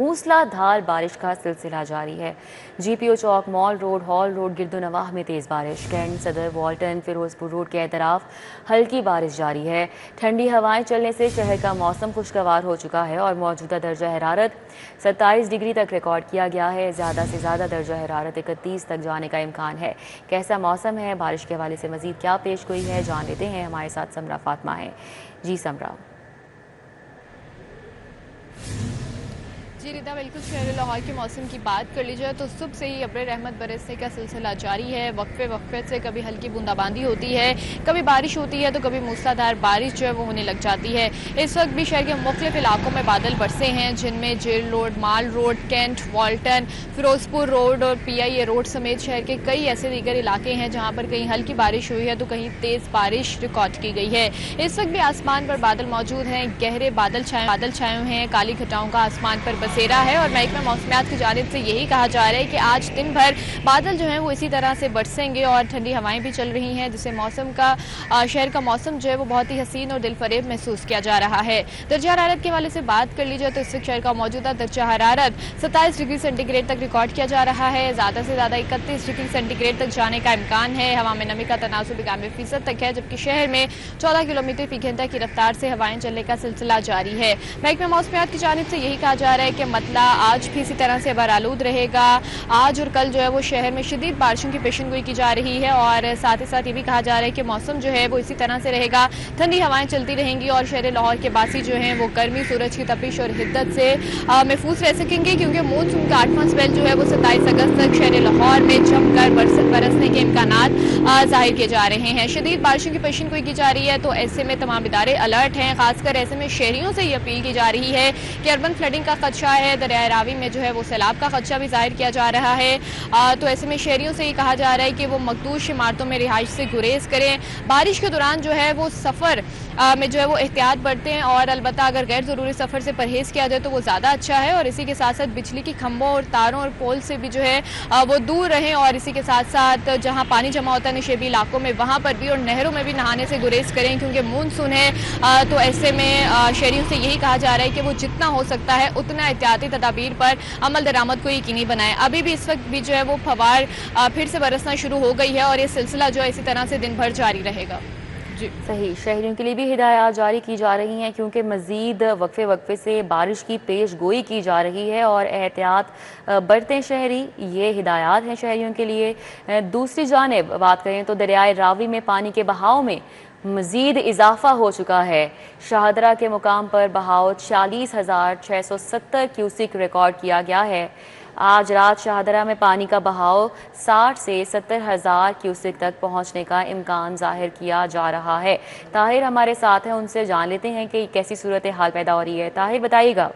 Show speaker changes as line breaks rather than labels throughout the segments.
मूसलाधार बारिश का सिलसिला जारी है। जीपीओ चौक, मॉल रोड, हॉल रोड, गिरदोनवाह में तेज़ बारिश। कैंट, सदर, वाल्टन, फिरोजपुर रोड के अतराफ हल्की बारिश जारी है। ठंडी हवाएं चलने से शहर का मौसम खुशगवार हो चुका है और मौजूदा दर्जा हरारत 27 डिग्री तक रिकॉर्ड किया गया है। ज़्यादा से ज़्यादा दर्जा हरारत 31 तक जाने का इम्कान है। कैसा मौसम है, बारिश के हवाले से मज़ीद क्या पेश गोई है, जान लेते हैं। हमारे साथ समरा फातिमा है। जी समरा।
जी रिदा, बिल्कुल शहर लाहौर के मौसम की बात कर ली जाए तो सुबह से ही अब्र रहमत बरसने का सिलसिला जारी है। वक्फे से कभी हल्की बूंदाबांदी होती है, कभी बारिश होती है तो कभी मूसलाधार बारिश जो है वो होने लग जाती है। इस वक्त भी शहर के मुख्तलिफ इलाकों में बादल बरसे हैं, जिनमें jail road, mall road, cantt, Walton, Ferozepur road और PIA रोड समेत शहर के कई ऐसे दीगर इलाके हैं जहाँ पर कहीं हल्की बारिश हुई है तो कहीं तेज़ बारिश रिकॉर्ड की गई है। इस वक्त भी आसमान पर बादल मौजूद हैं, गहरे बादल छाए हुए हैं, काली घटाओं का आसमान पर बसेरा है और महकमा मौसमियात की जानिब से यही कहा जा रहा है कि आज दिन भर बादल जो हैं वो इसी तरह से बरसेंगे और ठंडी हवाएं भी चल रही हैं, जिससे शहर का मौसम जो है वो बहुत ही हसीन और दिलफरेब महसूस किया जा रहा है। दर्जा हरारत के हवाले से बात कर ली जाए तो इस वक्त शहर का मौजूदा दर्जा हरारत 27 डिग्री सेंटीग्रेड तक रिकॉर्ड किया जा रहा है। ज़्यादा से ज़्यादा 31 डिग्री सेंटीग्रेड तक जाने का इम्कान है। हवा में नमी का तनासुब 91% तक है, जबकि शहर में 14 किलोमीटर फी घंटा की रफ्तार से हवाएं चलने का सिलसिला जारी है। महकमा मौसमियात की जानिब से यही कहा जा रहा है कि मतला आज भी इसी तरह से बरालूद रहेगा। आज और कल जो है वो शहर में शदीद बारिशों की पेशनगोई की जा रही है और साथ ही साथ ये भी कहा जा रहा है कि मौसम जो है वो इसी तरह से रहेगा, ठंडी हवाएं चलती रहेंगी और शहर लाहौर के बासी जो हैं वो गर्मी, सूरज की तपिश और हिद्दत से महफूज रह सकेंगे, क्योंकि मानसून का 8वां स्पेल जो है वो 27 अगस्त तक शहर लाहौर में जमकर बरसने के इम्कानात जाहिर किए जा रहे हैं। शदीद बारिशों की पेशनगोई की जा रही है तो ऐसे में तमाम इदारे अलर्ट हैं। खासकर ऐसे में शहरियों से ये अपील की जा रही है कि अर्बन फ्लडिंग का खदशा है, दरिया रावी में जो है वो सैलाब का खदशा भी जाहिर किया जा रहा है। तो ऐसे में शहरियों से ये कहा जा रहा है कि वो मखदूश इमारतों में रिहाइश से गुरेज करें। बारिश के दौरान जो है वो सफ़र में जो है वो एहतियात बरतें और अलबत्ता अगर गैर ज़रूरी सफ़र से परहेज़ किया जाए तो वो ज़्यादा अच्छा है। और इसी के साथ साथ बिजली की खंभों और तारों और पोल से भी जो है वो दूर रहें और इसी के साथ साथ जहाँ पानी जमा होता है निशेबी इलाकों में वहाँ पर भी और नहरों में भी नहाने से गुरेज करें, क्योंकि मानसून है। तो ऐसे में शहरियों से यही कहा जा रहा है कि वो जितना हो सकता है उतना एहतियाती तदाबीर पर अमल दरामद को यकीनी बनाएं। अभी भी इस वक्त भी जो है वो फवार फिर से बरसना शुरू हो गई है और ये सिलसिला जो है इसी तरह से दिन भर जारी रहेगा। जी
सही, शहरियों के लिए भी हिदायत जारी की जा रही हैं, क्योंकि मज़ीद वक्फे से बारिश की पेश गोई की जा रही है और एहतियात बरतें शहरी, ये हिदायत हैं शहरियों के लिए। दूसरी जानिब बात करें तो दरियाए रावी में पानी के बहाव में मज़ीद इजाफा हो चुका है। शाहदरा के मुकाम पर बहाव 46,670 क्यूसिक रिकॉर्ड किया गया है। आज रात शाहदरा में पानी का बहाव 60 से 70,000 क्यूसिक तक पहुंचने का इम्कान जाहिर किया जा रहा है। ताहिर हमारे साथ हैं, उनसे जान लेते हैं कि कैसी सूरत हाल पैदा हो रही है। ताहिर बताइएगा।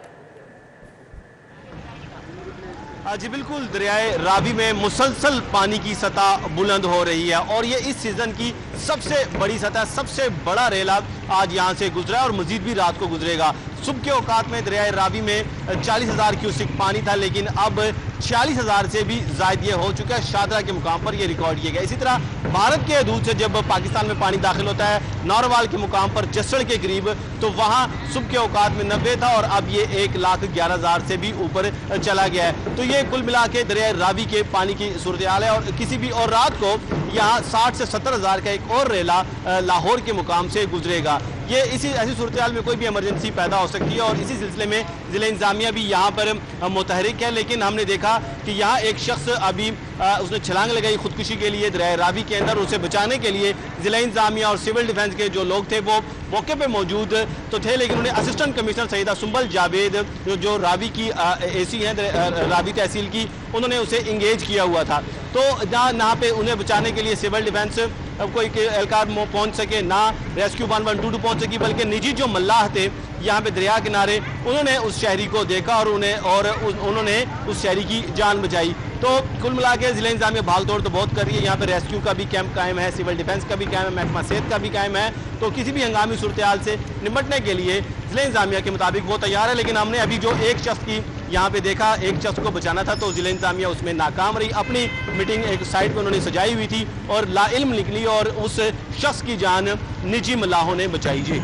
जी बिल्कुल, दरियाए रावी में मुसलसल पानी की सतह बुलंद हो रही है और ये इस सीज़न की सबसे बड़ी सतह, सबसे बड़ा रेला आज यहाँ से गुजरा है और मजीद भी रात को गुजरेगा। सुबह के औकात में दरियाए रावी में 40,000 क्यूसिक पानी था, लेकिन अब 46,000 से भी ज़ायद ये हो चुका है। शाहदरा के मुकाम पर ये रिकॉर्ड किया गया। इसी तरह भारत के हदूद से जब पाकिस्तान में पानी दाखिल होता है नौरवाल के मुकाम पर जसड़ के करीब, तो वहाँ सुबह के औकात में 90 था और अब ये 1,11,000 से भी ऊपर चला गया है। तो ये कुल मिला के दरियाए रावी के पानी की सूरत हाल है और किसी भी और रात को यहाँ 60 से 70,000 का एक और रेला लाहौर के मुकाम से गुजरेगा। ये ऐसी सूरत हाल में कोई भी इमरजेंसी पैदा हो सकती है और इसी सिलसिले में ज़िला इंतज़ामिया भी यहाँ पर मुतहरिक है। लेकिन हमने देखा कि यहाँ एक शख्स अभी उसने छलांग लगाई खुदकुशी के लिए दरिया रावी के अंदर। उसे बचाने के लिए ज़िला इंतज़ामिया और सिविल डिफेंस के जो लोग थे वो मौके पे मौजूद तो थे, लेकिन उन्हें असिस्टेंट कमिश्नर सईदा सुंबल जावेद जो रावी की AC हैं रावी तहसील की, उन्होंने उसे इंगेज किया हुआ था। तो यहाँ पे उन्हें बचाने के लिए सिविल डिफेंस कोई एहलकार पहुँच सके, ना रेस्क्यू 112 पहुँच सकी, बल्कि निजी जो मल्लाह थे यहाँ पे दरिया किनारे, उन्होंने उस शहरी को देखा और उन्होंने उस शहरी की जान बचाई। तो कुल मिला के ज़िला इंतज़ामिया भाग दौड़ तो बहुत कर रही है। यहाँ पे रेस्क्यू का भी कैंप कायम है, सिविल डिफेंस का भी कायम है, महकमा सेहत का भी कायम है। तो किसी भी हंगामी सूरत हाल से निपटने के लिए ज़िला इंतज़ामिया के मुताबिक वो तैयार है। लेकिन हमने अभी जो एक शख्स की यहाँ पे देखा, एक शख्स को बचाना था, तो ज़िला इंतज़ामिया उसमें नाकाम रही। अपनी मीटिंग एक साइड पर उन्होंने सजाई हुई थी और लाइल्म निकली और उस शख्स की जान निजी मल्लाहों ने बचाई। जी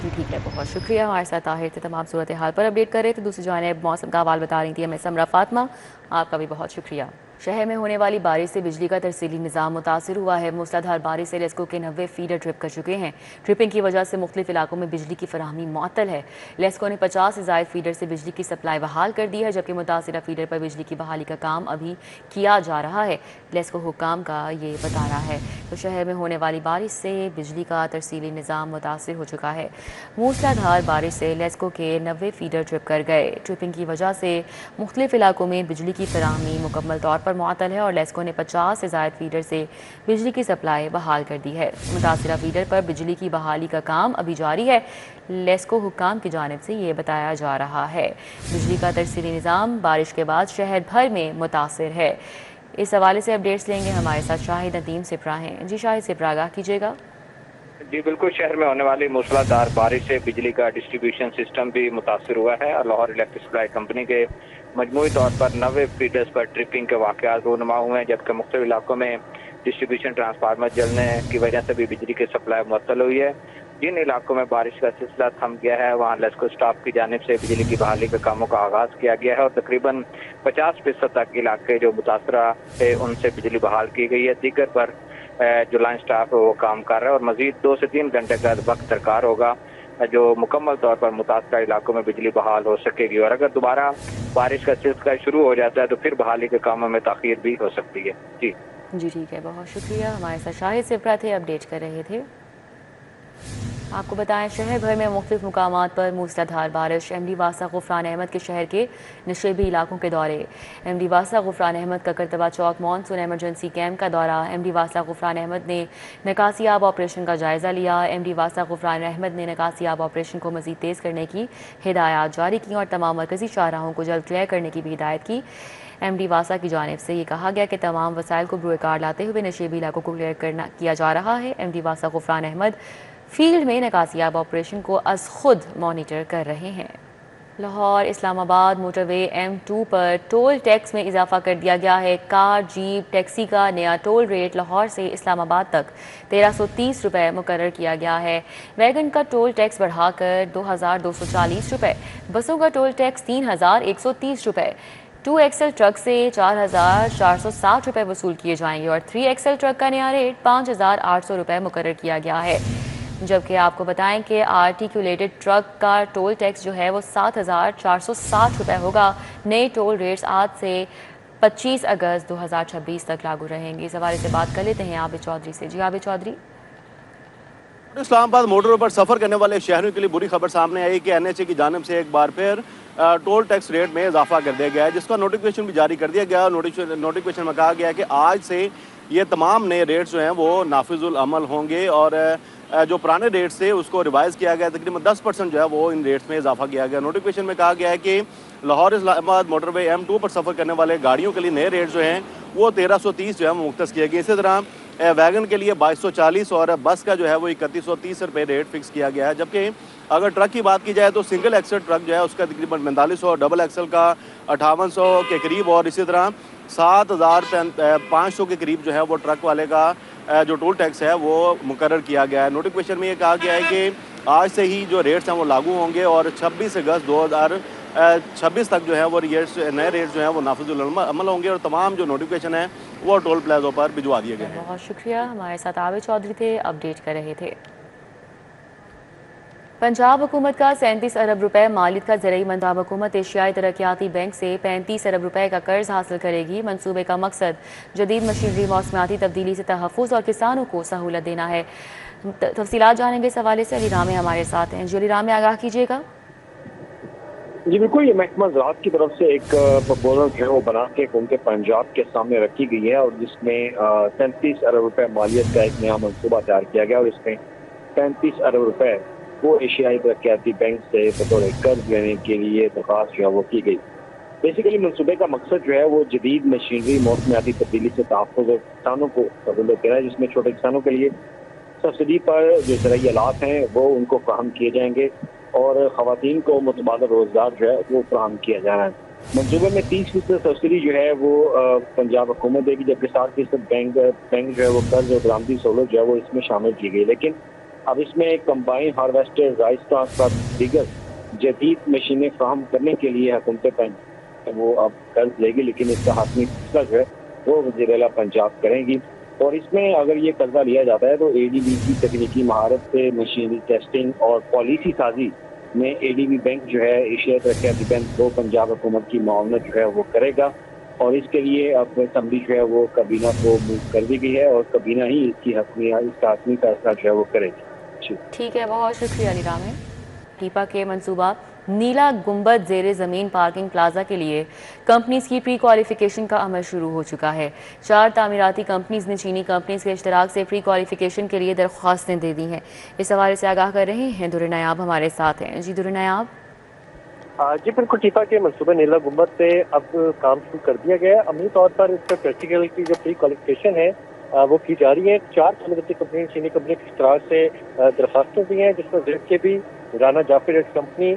जी ठीक है, बहुत शुक्रिया। हमारे साथ ताहिर थे तमाम सूरत हाल पर अपडेट कर रहे थे। दूसरी जानिब मौसम का हवाल बता रही थी हमें समरा फातिमा, आपका भी बहुत शुक्रिया। शहर में होने वाली बारिश से बिजली का तरसीली निज़ाम मुतासिर हुआ है। मूसलाधार बारिश से लेस्को के 90 फीडर ट्रिप कर चुके हैं। ट्रिपिंग की वजह से मुख्तलिफ इलाकों में बिजली की फराहमी मुअत्तल है। लेस्को ने 50 से ज़ायद फीडर से बिजली की सप्लाई बहाल कर दी है, जबकि मुतासिरा फीडर पर बिजली की बहाली का काम अभी किया जा रहा है। लेस्को हुक्काम का ये बताना है। तो शहर में होने वाली बारिश से बिजली का तरसीली निज़ाम मुतासिर हो चुका है। मूसलाधार बारिश से लेस्को के 90 फीडर ट्रिप कर गए। ट्रिपिंग की वजह से मुख्तलिफ इलाकों में बिजली की फराहमी मुकम्मल तौर पर मुअत्तल है और लेस्को ने 50 से ज़ायद फीडर से बिजली की सप्लाई बहाल कर दी है। मुतासिरा फीडर पर बिजली की बहाली का काम अभी जारी है। लेस्को हुक्काम की जानिब से ये बताया जा रहा है। बिजली का तरसीली निज़ाम बारिश के बाद शहर भर में मुतासिर है। इस हवाले से अपडेट्स लेंगे, हमारे साथ शाहिद नदीम सिपरा हैं। जी शाहिद सिपरा, आगाह कीजिएगा।
जी बिल्कुल, शहर में होने वाली मूसलाधार बारिश से बिजली का डिस्ट्रीब्यूशन सिस्टम भी मुतासर हुआ है और लाहौर इलेक्ट्रिक सप्लाई कंपनी के मजमूई तौर पर 90 फीडर्स पर ट्रिपिंग के वाक़यात रूनुमा हुए हैं, जबकि मुख्तलिफ इलाकों में डिस्ट्रीब्यूशन ट्रांसफार्मर जलने की वजह से भी बिजली की सप्लाई मुअत्तल हुई है। जिन इलाकों में बारिश का सिलसिला थम गया है वहाँ लेस्को स्टाफ की जानिब से बिजली की बहाली के कामों का आगाज़ किया गया है और तकरीबन 50% तक इलाके जो मुतासरा है उनसे बिजली बहाल की गई है। दीगर पर जो लाइन स्टाफ है वो काम कर रहा है और मजीद 2 से 3 घंटे का वक्त दरकार होगा जो मुकम्मल तौर पर मुतासरा इलाकों में बिजली बहाल हो सकेगी। और अगर दोबारा बारिश का सिलसिला शुरू हो जाता है तो फिर बहाली के कामों में ताख़ीर भी हो सकती है। जी
ठीक है, बहुत शुक्रिया। हमारे साथ शाहिद सिपरा थे, अपडेट कर रहे थे। आपको बताएं, शहर भर में मुख्तलिफ मुकामात पर मूसलाधार बारिश। एमडी वासा गुफरान अहमद के शहर के नशेबी इलाकों के दौरे। एमडी वासा गुफरान अहमद का करतबा चौक मॉनसून एमरजेंसी कैंप का दौरा। एमडी वासा गुफरान अहमद ने निकासियाब ऑपरेशन का जायज़ा लिया। एमडी वासा गुफरान अहमद ने निकासियाब ऑपरेशन को मज़ीद तेज़ करने की हिदायत जारी की और तमाम मरकज़ी शाहराहों को जल्द क्लियर करने की भी हिदायत की। एमडी वासा की जानिब से ये कहा गया कि तमाम वसाइल को ब्रुए कार लाते हुए नशेबी इलाकों को क्लियर किया जा रहा है। एमडी वासा गुफरान अहमद फील्ड में निकासियाब ऑपरेशन को अज खुद मॉनिटर कर रहे हैं। लाहौर इस्लामाबाद मोटरवे M2 पर टोल टैक्स में इजाफा कर दिया गया है। कार, जीप, टैक्सी का नया टोल रेट लाहौर से इस्लामाबाद तक 1330 रुपये मुकर्रर किया गया है। वैगन का टोल टैक्स बढ़ाकर 2240 रुपये, बसों का टोल टैक्स 3130 रुपये, 2XL ट्रक से 4460 रुपये वसूल किए जाएंगे और 3XL ट्रक का नया रेट 5800 रुपये मुकर्रर किया गया है। जबकि आपको बताएं कि आर्टिकुलेटेड ट्रक का टोल टैक्स जो है वो 7460 रुपये होगा। नए टोल रेट्स आज से 25 अगस्त 2026 तक लागू रहेंगे। इस हवाले से बात कर लेते हैं आबिद चौधरी से। जी आबिद चौधरी।
इस्लामाबाद मोटरों पर सफ़र करने वाले शहरों के लिए बुरी खबर सामने आई कि NHA की जानिब से एक बार फिर टोल टैक्स रेट में इजाफा कर दिया गया है, जिसका नोटिफिकेशन भी जारी कर दिया गया। नोटिफिकेशन में कहा गया है कि आज से ये तमाम नए रेट्स जो हैं वो नाफिजुल अमल होंगे और जो पुराने रेट्स थे उसको रिवाइज़ किया गया। तकरीबन 10% जो है वो इन रेट्स में इजाफा किया गया। नोटिफिकेशन में कहा गया है कि लाहौर इस्लामाबाद मोटरवे M2 पर सफ़र करने वाले गाड़ियों के लिए नए रेट जो हैं वो 1330 जो है मुख्तस किए गए। इसी तरह वैगन के लिए 2240 और बस का जो है वो 3130 रुपये रेट फिक्स किया गया है। जबकि अगर ट्रक की बात की जाए तो सिंगल एक्सल ट्रक जो है उसका तकरीबन 4500, डबल एक्सल का 5800 के करीब और इसी तरह 7500 के करीब जो है वो ट्रक वाले का जो टोल टैक्स है वो मुकर्रर किया गया है। नोटिफिकेशन में ये कहा गया है कि आज से ही जो रेट्स हैं वो लागू होंगे और 26 अगस्त 2026 तक जो है वो नए रेट्स जो हैं वो नाफिजुल अमल होंगे और तमाम जो नोटिफिकेशन है वो टोल प्लाज़ों पर भिजवा दिए गए हैं।
बहुत शुक्रिया। हमारे साथ आबिद चौधरी थे, अपडेट कर रहे थे। पंजाब हुकूमत का 37 अरब रुपए मालियत का ज़राई मंदाब हुकूमत एशियाई तरक्याती बैंक से 35 अरब रुपए का कर्ज हासिल करेगी। मंसूबे का मकसद जदीद मशीनरी, मौसमियाती तब्दीली से तहफ़्फ़ुज़ और किसानों को सहूलत देना है। तफसीलात जानेंगे इस हवाले से। अली रामे हमारे साथ हैं। जी अली रामे, आगाह कीजिएगा।
जी बिल्कुल, ये महकमा ज़राअत की तरफ से एक प्रपोजल है वो बना के हुकूमत पंजाब के सामने रखी गई है और जिसमें 37 अरब रुपए मालियत का एक नया मनसूबा तैयार किया गया और इसमें 35 अरब रुपए वो एशियाई तरक्याती बैंक से बतौर कर्ज लेने के लिए दरख्वास्त जो है वो की गई। बेसिकली मनसूबे का मकसद जो है वो जदीद मशीनरी, मौसमियाती तब्दीली से तहफ़्फ़ुज़ और किसानों को सहूलत देना है, जिसमें छोटे किसानों के लिए सब्सिडी पर जो ज़राई आलात हैं वो उनको फराहम किए जाएंगे और ख़वातीन को मुतबादल रोज़गार जो है वो फराहम किया जाना है। मनसूबे में 30% सब्सिडी जो है वो पंजाब हुकूमत देगी, जबकि 60% बैंक जो है वो कर्ज और बरामदी सहूलत जो है वो इसमें शामिल की गई। लेकिन अब इसमें कंबाइन हार्वेस्टर, राइस ट्रांसफर, दीगर जदीद मशीनें फ्राहम करने के लिए हुकूमत वो अब कर्ज लेगी, लेकिन इसका हाथमी फैसला जो है वो वज़ीर आला पंजाब करेंगी। और इसमें अगर ये कर्जा लिया जाता है तो ADB की तकनीकी महारत से मशीनरी टेस्टिंग और पॉलिसी साजी में ADB बैंक जो है एशिया तरक्याती बैंक को पंजाब हुकूमत की मावनत जो है वो करेगा। और इसके लिए अब असम्बली जो है वो कबीना को मूव कर दी गई है और कबीना ही इसका हतमी फैसला जो है वो करेगी।
ठीक है, बहुत शुक्रिया निराम। टीपा के मंसूबा नीला गुंबद ज़ेरे ज़मीन पार्किंग प्लाजा के लिए कंपनीज की प्री क्वालिफिकेशन का अमल शुरू हो चुका है। 4 तामीराती कंपनीज ने चीनी कंपनीज के इश्तराक से प्री क्वालिफिकेशन के लिए दरख्वास्तें दे दी हैं। इस हवाले से आगाह कर रहे हैं दुर्र नायाब हमारे साथ हैं। जी दुर्र नायाब।
जी बिल्कुल, टीपा के मंसूबे नीला गुंबद से अब काम शुरू कर दिया गया है। अमली तौर पर इस पर प्रैक्टिकल की जो प्री क्वालिफिकेशन है वो की जा रही है। 4 तामीराती कंपनी चीनी कंपनी के इश्तराक से दरख्वास्तें दी हैं, जिसमें ZKB, राना जाफर कंपनी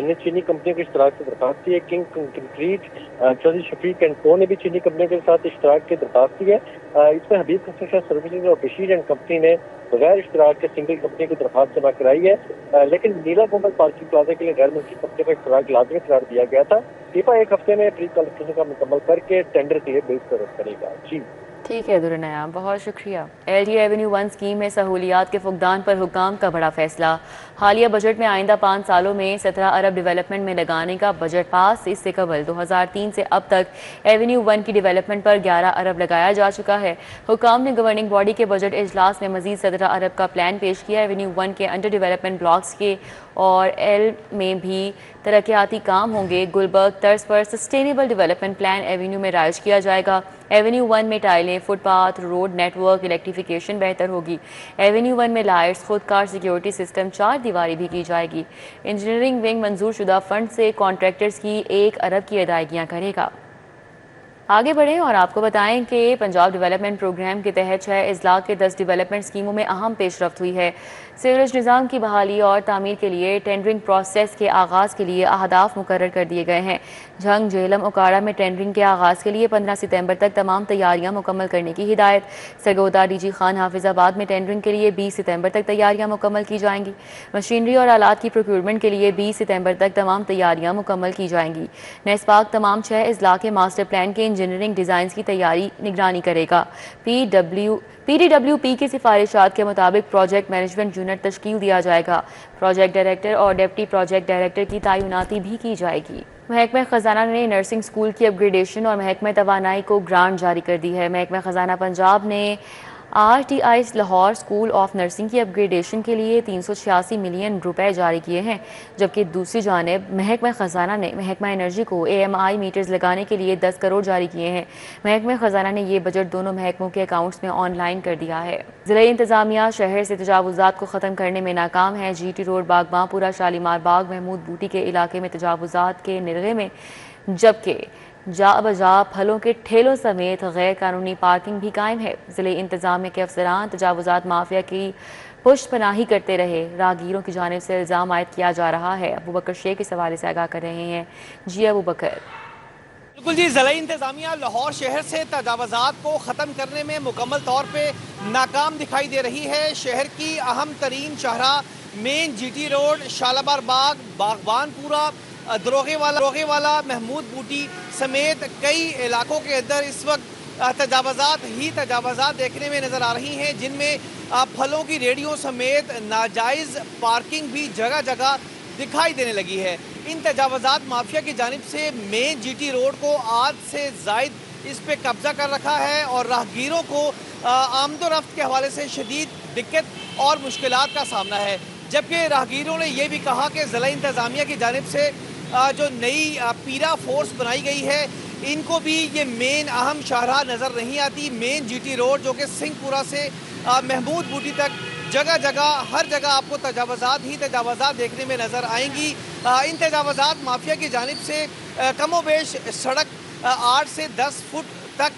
ने चीनी कंपनी के इश्तराक से दरख्वास्त की है। King concrete, Chaudhry Shafiq and को ने भी चीनी कंपनी के साथ इश्तराक की दरख्वास्त की है। इसमें हबीब कंस्ट्रक्शन सर्विसेज और बशीर एंड कंपनी ने बगैर इश्तराक के सिंगल कंपनी की दरख्वास्त जमा कराई है। लेकिन नीला गुंबद पार्किंग प्लाजा के लिए गैर मुल्की कंपनी का इश्तराक लाजमी करार दिया गया था। टीपा 1 हफ्ते में प्री क्वालिफिकेशन का मुकम्मल करके टेंडर के लिए बिल तरफ करेगा। जी
ठीक है दुर्र नायाब, बहुत शुक्रिया। LD एवेन्यू 1 स्कीम में सहूलियात के फुकदान पर हुकाम का बड़ा फैसला। हालिया बजट में आइंदा 5 सालों में 17 अरब डेवलपमेंट में लगाने का बजट पास। इससे कबल 2003 से अब तक एवेन्यू 1 की डेवलपमेंट पर 11 अरब लगाया जा चुका है। हुकाम ने गवर्निंग बॉडी के बजट इजलास में मजीद 17 अरब का प्लान पेश किया। एवेन्यू 1 के अंडर डेवलपमेंट ब्लॉक्स के और L में भी तरक्याती काम होंगे। गुलबर्ग तर्ज पर सस्टेनेबल डेवलपमेंट प्लान एवेन्यू में राइज किया जाएगा। एवेन्यू 1 में टाइलें, फुटपाथ, रोड नेटवर्क, इलेक्ट्रिफिकेशन बेहतर होगी। एवेन्यू 1 में लाइट्स, खुदकार सिक्योरिटी सिस्टम, 4 दीवारी भी की जाएगी। इंजीनियरिंग विंग मंजूर शुदा फंड से कॉन्ट्रैक्टर्स की 1 अरब की अदायगियाँ करेगा। आगे बढ़ें और आपको बताएं कि पंजाब डेवलपमेंट प्रोग्राम के तहत 6 अजला के 10 डेवलपमेंट स्कीमों में अहम पेशरफ्त हुई है। सीवरेज निज़ाम की बहाली और तामीर के लिए टेंडरिंग प्रोसेस के आगाज़ के लिए अहदाफ मुकर्रर कर दिए गए हैं। झंग, झेलम, उकाड़ा में टेंडरिंग के आगाज़ के लिए 15 सितंबर तक तमाम तैयारियां मुकम्मल करने की हिदायत। सरगोदा, DG खान, हाफिजाबाद में टेंडरिंग के लिए 20 सितंबर तक तैयारियां मुकम्मल की जाएंगी। मशीनरी और आलात की प्रोक्योरमेंट के लिए 20 सितंबर तक तमाम तैयारियां मुकम्मल की जाएंगी। नेस्पाक तमाम 6 अजला के मास्टर प्लान के इंजीनियरिंग डिज़ाइन की तैयारी निगरानी करेगा। PDWP की सिफारिशात के मुताबिक प्रोजेक्ट मैनेजमेंट यूनिट तश्कील दिया जाएगा। प्रोजेक्ट डायरेक्टर और डिप्टी प्रोजेक्ट डायरेक्टर की तैनाती भी की जाएगी। महकमा खजाना ने नर्सिंग स्कूल की अपग्रेडेशन और महकमा तवानाई को ग्रांट जारी कर दी है। महकमा खजाना पंजाब ने RTI Lahore school of nursing की अपग्रेडेशन के लिए 386 मिलियन रुपए जारी किए हैं, जबकि दूसरी जानिब महकमा खजाना ने महकमा एनर्जी को AMI मीटर्स लगाने के लिए 10 करोड़ जारी किए हैं। महकमा खजाना ने ये बजट दोनों महकमों के अकाउंट्स में ऑनलाइन कर दिया है। ज़िला इंतजामिया शहर से तजावुज़ात को ख़त्म करने में नाकाम है। GT रोड, बागबांपुरा, शालीमार बाग, महमूद बूटी के इलाके में तजावुज़ात के निर्गे में, जबकि जा बजा फलों के ठेलों समेत गैर कानूनी पार्किंग भी कायम है। ज़िले इंतजामिया के अफसरान तजावुज़ात माफिया की पुष्टपनाही करते रहे, राहगीरों की जानिब से इल्ज़ाम आयद किया जा रहा है। अबू बकर शेख इस हवाले से आगाह कर रहे हैं। जी अबू बकर।
बिल्कुल जी, ज़िला इंतजामिया लाहौर शहर से तजावुज़ात को ख़त्म करने में मुकम्मल तौर पर नाकाम दिखाई दे रही है। शहर की अहम तरीन शाहरा मेन GT रोड, शालीमार बाग, बागबानपुरा, दरोगे वाला, महमूद बूटी समेत कई इलाकों के अंदर इस वक्त तजावुज़ात देखने में नज़र आ रही हैं, जिनमें फलों की रेडियों समेत नाजायज़ पार्किंग भी जगह जगह दिखाई देने लगी है। इन तजावुज़ात माफिया की जानिब से मेन GT रोड को आज से ज़ायद इस पे कब्जा कर रखा है और राहगीरों को आमदोरफ्त के हवाले से शदीद दिक्कत और मुश्किलात का सामना है। जबकि राहगीरों ने यह भी कहा कि ज़िला इंतजामिया की जानिब से जो नई पीरा फोर्स बनाई गई है, इनको भी ये मेन अहम शाहराह नज़र नहीं आती। मेन GT रोड जो कि सिंहपुरा से महमूद बूटी तक जगह जगह हर जगह आपको तजावुज़ात देखने में नज़र आएंगी। इन तजावुज़ात माफिया की जानिब से कमोबेश सड़क 8 से 10 फुट तक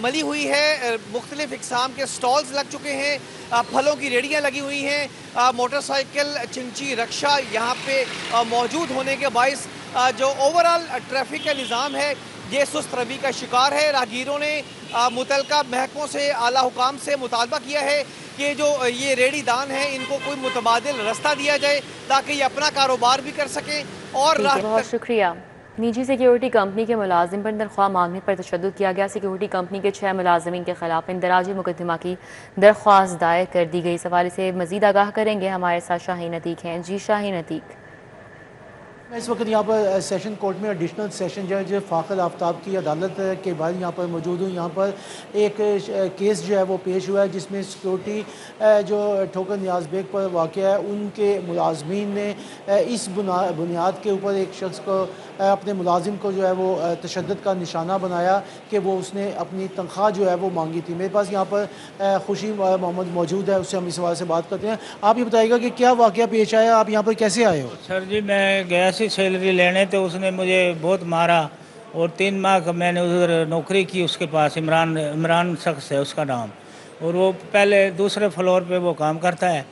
मली हुई है। मुख्तलिफ इक़साम के स्टॉल्स लग चुके हैं, फलों की रेडियाँ लगी हुई हैं, मोटरसाइकिल, चिंची, रक्षा यहाँ पे मौजूद होने के बाइस जो ओवरऑल ट्रैफिक का निज़ाम है ये सुस्त रवी का शिकार है। राहगीरों ने मुतलका महकमों से, आला हुकाम से मुतालबा किया है कि जो ये रेहड़ीदान है इनको कोई मुतबादिल रास्ता दिया जाए ताकि ये अपना कारोबार भी कर सकें और
बहुत शुक्रिया। निजी सिक्योरिटी कंपनी के मुलाजिम पर तनख्वाह मांगने पर तशद्दुद किया गया। सिक्योरिटी कंपनी के 6 मुलाजमीन के खिलाफ इंदराजी मुकदमा की दरख्वास्त दायर कर दी गई। इस हवाले से मजीद आगाह करेंगे हमारे साथ शाहीन अतीक हैं। जी शाहीन अतीक।
मैं इस वक्त यहाँ पर सेशन कोर्ट में एडिशनल सेशन जज फ़ाखर आफ्ताब की अदालत के बाद यहाँ पर मौजूद हूँ। यहाँ पर एक केस जो है वो पेश हुआ है जिसमें सिक्योरिटी जो ठोकर नियाज बेग पर वाक़या है उनके मुलाजमीन ने इस बुनियाद के ऊपर एक शख्स को अपने मुलाजिम को जो है वो तशद्दुद का निशाना बनाया कि वो उसने अपनी तनख्वाह जो है वो मांगी थी। मेरे पास यहाँ पर खुशी मोहम्मद मौजूद है, उससे हम इस सवाल से बात करते हैं। आप ये बताइएगा कि क्या वाक़या पेश आया, आप यहाँ पर कैसे आए हो?
सर जी मैं गया सी सैलरी लेने, तो उसने मुझे बहुत मारा और 3 माह का मैंने उधर नौकरी की उसके पास। इमरान शख्स है उसका नाम, और वो पहले दूसरे फ्लोर पे वो काम करता है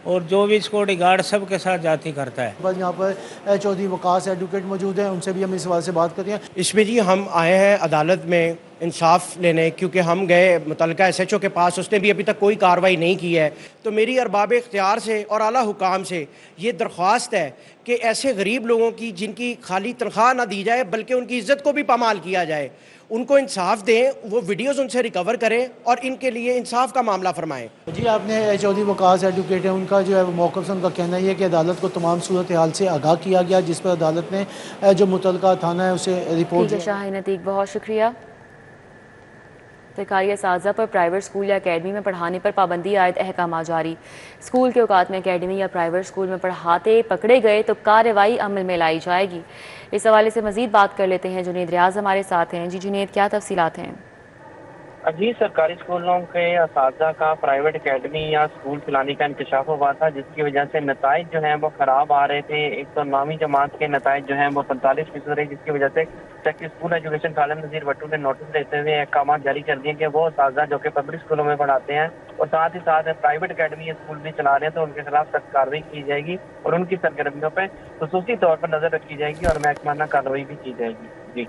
और जो भी सिक्योरिटी गार्ड सब के साथ जाती करता है।
बस यहाँ पर चौधरी वकास एडवोकेट मौजूद हैं, उनसे भी हम इस सवाल से बात करते हैं।
इसमें जी हम आए हैं अदालत में इंसाफ लेने, क्योंकि हम गए मुतल्लिका SHO के पास, उसने भी अभी तक कोई कार्रवाई नहीं की है। तो मेरी अरबाब इख्तियार से और आला हुकाम से ये दरख्वास्त है कि ऐसे गरीब लोगों की जिनकी खाली तनख्वाह ना दी जाए बल्कि उनकी इज्जत को भी पामाल किया जाए, उनको इंसाफ दें, वो वीडियोस उनसे रिकवर करें और इनके लिए इंसाफ का मामला फरमाएं।
जी आपने चौधरी वकास एडवोकेट है, उनका जो है मौक़िफ़ से उनका कहना ये है कि अदालत को तमाम सूरत हाल से आगाह किया गया, जिस पर अदालत ने जो मुतल्लिका थाना है उसे रिपोर्ट।
शाहीन अतीक बहुत शुक्रिया। सरकारी असातिज़ा पर प्राइवेट स्कूल या अकेडमी में पढ़ाने पर पाबंदी आयद अहकाम जारी। स्कूल के औकात में अकेडमी या प्राइवेट स्कूल में पढ़ाते पकड़े गए तो कार्रवाई अमल में लाई जाएगी। इस हवाले से मजीद बात कर लेते हैं। जुनेद रियाज हमारे साथ हैं। जी जुनेद, क्या तफसीलात हैं?
जी सरकारी स्कूलों के असातिज़ा का प्राइवेट अकेडमी या स्कूल चलाने का इंकशाफ हुआ था, जिसकी वजह से नताइज जो हैं वो ख़राब आ रहे थे। एक तो 9वीं जमात के नताइज जो हैं वो 45% रहे, जिसकी वजह से सेक्रेटरी स्कूल एजुकेशन खालिद नज़ीर भट्टू ने नोटिस देते हुए अहकाम जारी कर दिए कि वो असातिज़ा जो कि पब्लिक स्कूलों में पढ़ाते हैं और साथ ही साथ प्राइवेट अकेडमी या स्कूल भी चला रहे हैं, तो उनके खिलाफ सख्त कार्रवाई की जाएगी और उनकी सरगर्मियों पर खुसूसी तौर पर नज़र रखी जाएगी और महकमाना कार्रवाई भी की जाएगी। जी।